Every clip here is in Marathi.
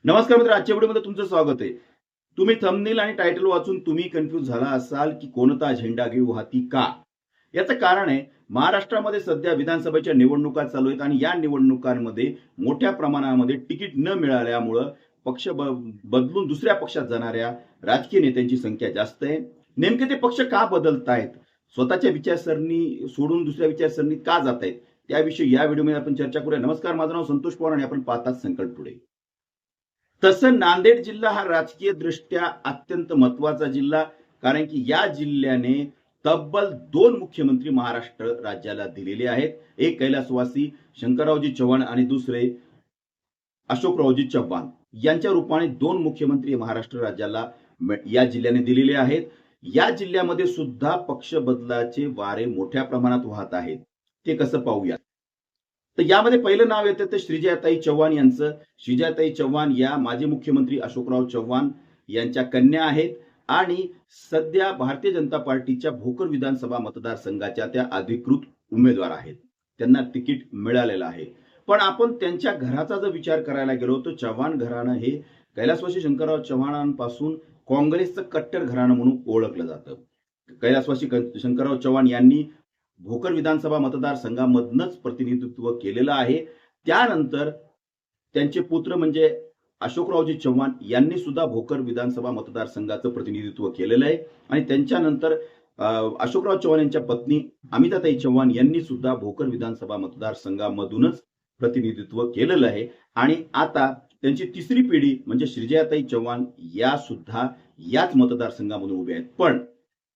नमस्कार मित्र, आजच्या व्हिडिओमध्ये तुमचं स्वागत आहे. तुम्ही थंबनेल आणि टायटल वाचून तुम्ही कन्फ्यूज झाला असाल की कोणता झेंडा घेऊ हाती का? याचं कारण आहे, महाराष्ट्रामध्ये सध्या विधानसभेच्या निवडणुका चालू आहेत आणि या निवडणुकांमध्ये मोठ्या प्रमाणामध्ये तिकीट न मिळाल्यामुळं पक्ष बदलून दुसऱ्या पक्षात जाणाऱ्या राजकीय नेत्यांची संख्या जास्त आहे. नेमके ते पक्ष का बदलतायत? स्वतःच्या विचारसरणी सोडून दुसऱ्या विचारसरणीत का जात आहेत? त्याविषयी या व्हिडिओमध्ये आपण चर्चा करूया. नमस्कार, माझं नाव संतोष पवार आणि आपण पाहतात संकल्प टुडे. तसं नांदेड जिल्हा हा राजकीय दृष्ट्या अत्यंत महत्वाचा जिल्हा, कारण की या जिल्ह्याने तब्बल 2 मुख्यमंत्री महाराष्ट्र राज्याला दिलेले आहेत. एक कैलासवासी शंकररावजी चव्हाण आणि दुसरे अशोकरावजी चव्हाण यांच्या रूपाने 2 मुख्यमंत्री महाराष्ट्र राज्याला या जिल्ह्याने दिलेले आहेत. या जिल्ह्यामध्ये सुद्धा पक्ष बदलाचे वारे मोठ्या प्रमाणात वाहत आहेत. ते कसं पाहूया. तर यामध्ये पहिलं नाव येतं ते श्रीजयाताई चव्हाण यांचं. श्रीजयाताई चव्हाण या माजी मुख्यमंत्री अशोकराव चव्हाण यांच्या कन्या आहेत आणि सध्या भारतीय जनता पार्टीच्या भोकर विधानसभा मतदारसंघाच्या त्या अधिकृत उमेदवार आहेत. त्यांना तिकीट मिळालेलं आहे. पण आपण त्यांच्या घराचा जर विचार करायला गेलो तर चव्हाण घराणं हे कैलासवासी शंकरराव चव्हाणांपासून काँग्रेसचं कट्टर घराणं म्हणून ओळखलं जातं. कैलासवासी शंकरराव चव्हाण यांनी भोकर विधानसभा मतदारसंघामधनच प्रतिनिधित्व केलेलं आहे. त्यानंतर त्यांचे पुत्र म्हणजे अशोकरावजी चव्हाण यांनी सुद्धा भोकर विधानसभा मतदारसंघाचं प्रतिनिधित्व केलेलं आहे आणि त्यांच्यानंतर अशोकराव चव्हाण यांच्या पत्नी अमिताताई चव्हाण यांनी सुद्धा भोकर विधानसभा मतदारसंघामधूनच प्रतिनिधित्व केलेलं आहे आणि आता त्यांची तिसरी पिढी म्हणजे श्रीजयाताई चव्हाण या सुद्धा याच मतदारसंघामधून उभे आहेत. पण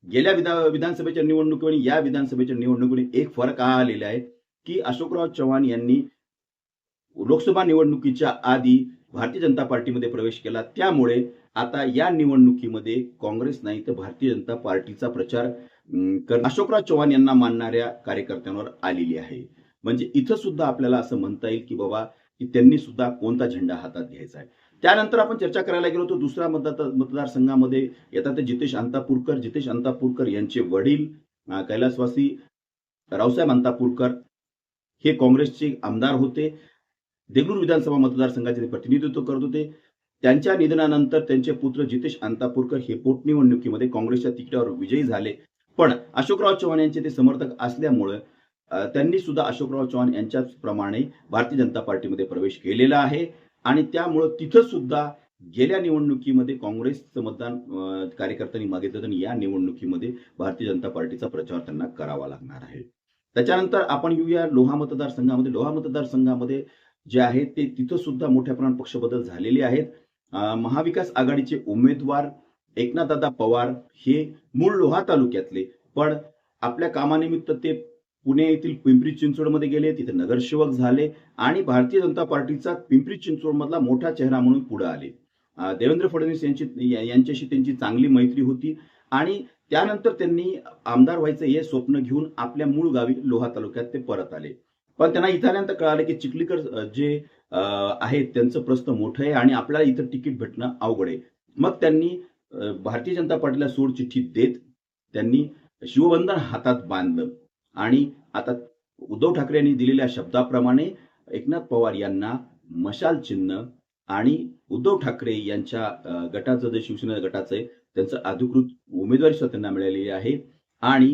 गेल्या विधानसभेच्या निवडणुकीने या विधानसभेच्या निवडणुकीने एक फरक हा आलेला आहे की अशोकराव चव्हाण यांनी लोकसभा निवडणुकीच्या आधी भारतीय जनता पार्टीमध्ये प्रवेश केला. त्यामुळे आता या निवडणुकीमध्ये काँग्रेस नाही तर भारतीय जनता पार्टीचा प्रचार अशोकराव चव्हाण यांना मानणाऱ्या कार्यकर्त्यांवर आलेली आहे. म्हणजे इथं सुद्धा आपल्याला असं म्हणता येईल की बाबा की त्यांनी सुद्धा कोणता झेंडा हातात घ्यायचा आहे. त्यानंतर आपण चर्चा करायला गेलो तर दुसऱ्या मतदारसंघामध्ये येतात ते जितेश अंतापूरकर. जितेश अंतापूरकर यांचे वडील कैलासवासी रावसाहेब अंतापूरकर हे काँग्रेसचे आमदार होते. देगलूर विधानसभा मतदारसंघाचे ते प्रतिनिधित्व करत होते. त्यांच्या निधनानंतर त्यांचे पुत्र जितेश अंतापूरकर हे पोटनिवडणुकीमध्ये काँग्रेसच्या तिकिटावर विजयी झाले. पण अशोकराव चव्हाण यांचे ते समर्थक असल्यामुळे त्यांनी सुद्धा अशोकराव चव्हाण यांच्याच प्रमाणे भारतीय जनता पार्टीमध्ये प्रवेश केलेला आहे आणि त्यामुळे तिथं सुद्धा गेल्या निवडणुकीमध्ये काँग्रेसचं मतदान कार्यकर्त्यांनी मागितलं आणि या निवडणुकीमध्ये भारतीय जनता पार्टीचा प्रचार त्यांना करावा लागणार आहे. त्याच्यानंतर आपण येऊया लोहा मतदारसंघामध्ये. लोहा मतदारसंघामध्ये जे आहे ते तिथं सुद्धा मोठ्या प्रमाणात पक्ष बदल झालेले आहेत. महाविकास आघाडीचे उमेदवार एकनाथदादा पवार हे मूळ लोहा तालुक्यातले, पण आपल्या कामानिमित्त ते पुणे येथील पिंपरी चिंचवडमध्ये गेले, तिथे नगरसेवक झाले आणि भारतीय जनता पार्टीचा पिंपरी चिंचवडमधला मोठा चेहरा म्हणून पुढे आले. देवेंद्र फडणवीस यांच्याशी त्यांची चांगली मैत्री होती आणि त्यानंतर त्यांनी आमदार व्हायचं हे स्वप्न घेऊन आपल्या मूळ गावी लोहा तालुक्यात ते परत आले. पण त्यांना इथं आल्यानंतर कळालं की चिखलीकर जे आहेत त्यांचं प्रस्थ मोठं आहे आणि आपल्याला इथं तिकीट भेटणं अवघड आहे. मग त्यांनी भारतीय जनता पार्टीला सोड चिठ्ठी देत त्यांनी शिवबंधन हातात बांधलं आणि आता उद्धव ठाकरे यांनी दिलेल्या शब्दाप्रमाणे एकनाथ पवार यांना मशाल चिन्ह आणि उद्धव ठाकरे यांच्या गटाचं जे शिवसेना गटाचं आहे त्यांचं अधिकृत उमेदवारी सुद्धा त्यांना मिळालेली आहे आणि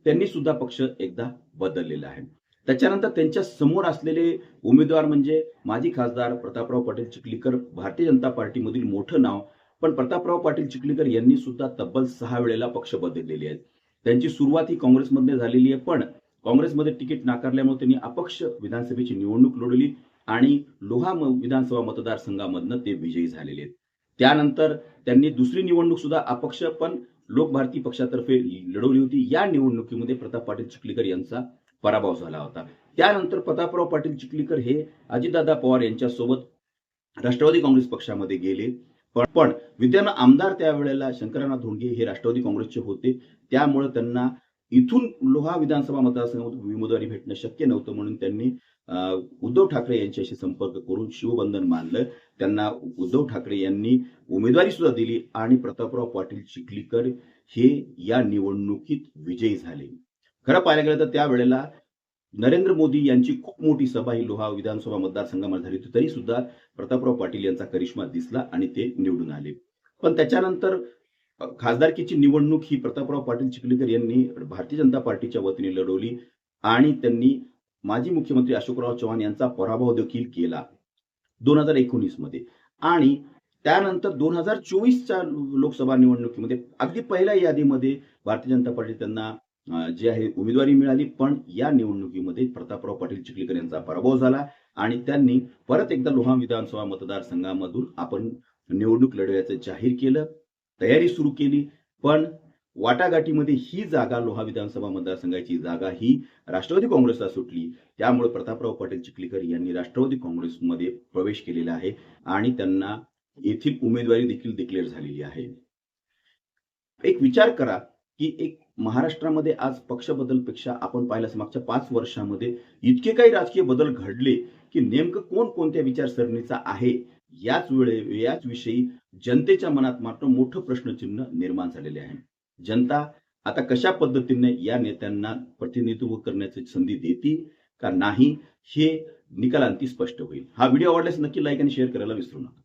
त्यांनी सुद्धा पक्ष एकदा बदललेला आहे. त्याच्यानंतर त्यांच्या समोर असलेले उमेदवार म्हणजे माजी खासदार प्रतापराव पाटील चिखलीकर, भारतीय जनता पार्टीमधील मोठं नाव. पण प्रतापराव पाटील चिखलीकर यांनी सुद्धा तब्बल 6 वेळेला पक्ष बदललेले आहेत. त्यांची सुरुवात ही काँग्रेसमध्ये झालेली आहे, पण काँग्रेसमध्ये तिकीट नाकारल्यामुळे त्यांनी अपक्ष विधानसभेची निवडणूक लढवली आणि लोहा विधानसभा मतदारसंघामधनं ते विजयी झालेले आहेत. त्यानंतर त्यांनी दुसरी निवडणूक सुद्धा अपक्ष पण लोकभारती पक्षातर्फे लढवली होती. या निवडणुकीमध्ये प्रताप पाटील चिखलीकर यांचा पराभव झाला होता. त्यानंतर प्रतापराव पाटील चिखलीकर हे अजितदादा पवार यांच्यासोबत राष्ट्रवादी काँग्रेस पक्षामध्ये गेले. पण विद्यमान आमदार त्यावेळेला शंकरराव धोंडगे हे राष्ट्रवादी काँग्रेसचे होते. त्यामुळे त्यांना इथून लोहा विधानसभा मतदारसंघातून उमेदवारी भेटणं शक्य नव्हतं म्हणून त्यांनी उद्धव ठाकरे यांच्याशी संपर्क करून शिवबंधन बांधलं. त्यांना उद्धव ठाकरे यांनी उमेदवारी सुद्धा दिली आणि प्रतापराव पाटील चिखलीकर हे या निवडणुकीत विजयी झाले. खरं पाहायला गेलं तर त्यावेळेला नरेंद्र मोदी यांची खूप मोठी सभा ही लोहा विधानसभा मतदारसंघामध्ये झाली होती, तरी सुद्धा प्रतापराव पाटील यांचा करिश्मा दिसला आणि ते निवडून आले. पण त्याच्यानंतर खासदारकीची निवडणूक ही प्रतापराव पाटील चिखलीकर यांनी भारतीय जनता पार्टीच्या वतीने लढवली आणि त्यांनी माजी मुख्यमंत्री अशोकराव चव्हाण यांचा पराभव देखील केला 2019 मध्ये. आणि त्यानंतर 2024च्या लोकसभा निवडणुकीमध्ये अगदी पहिल्या यादीमध्ये भारतीय जनता पार्टी त्यांना जे आहे उमेदवारी मिळाली, पण या निवडणुकीमध्ये प्रतापराव पाटील चिखलीकर यांचा पराभव झाला आणि त्यांनी परत एकदा लोहा विधानसभा मतदारसंघामधून आपण निवडणूक लढवायचं जाहीर केलं, तयारी सुरू केली. पण वाटाघाटीमध्ये ही जागा लोहा विधानसभा मतदारसंघाची जागा ही राष्ट्रवादी काँग्रेसला सुटली. त्यामुळे प्रतापराव पाटील चिखलीकर यांनी राष्ट्रवादी काँग्रेसमध्ये प्रवेश केलेला आहे आणि त्यांना येथील उमेदवारी देखील डिक्लेअर झालेली आहे. एक विचार करा की एक महाराष्ट्रामध्ये आज पक्ष बदलपेक्षा आपण पाहिलं मागच्या 5 वर्षामध्ये इतके काही राजकीय बदल घडले की नेमकं कोण कोणत्या विचारसरणीचा आहे याच विषयी जनतेच्या मनात मात्र मोठं प्रश्नचिन्ह निर्माण झालेले आहे. जनता आता कशा पद्धतीने या नेत्यांना प्रतिनिधित्व करण्याची संधी देते का नाही हे निकालांती स्पष्ट होईल. हा व्हिडिओ आवडल्यास नक्की लाईक आणि शेअर करायला विसरू नका.